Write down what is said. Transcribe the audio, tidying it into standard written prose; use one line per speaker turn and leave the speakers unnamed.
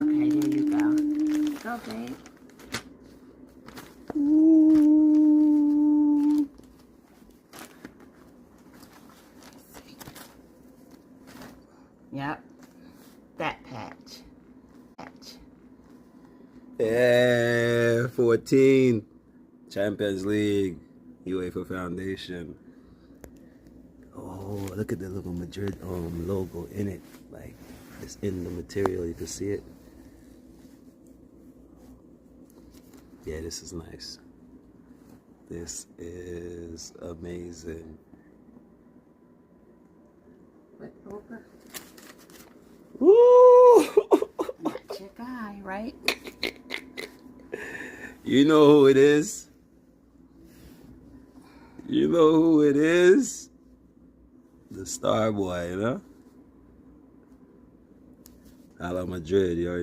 Okay, there you go. Go, babe.
Ooh.
Yep. That patch.
Yeah, 14. Champions League. UEFA Foundation. Oh, look at the little Madrid logo in it. Like, it's in the material. You can see it. Yeah, this is nice. This is amazing.
Flip over.
Woo!
That's your guy, right?
You know who it is? You know who it is? The star boy, you know? A la Madrid, you already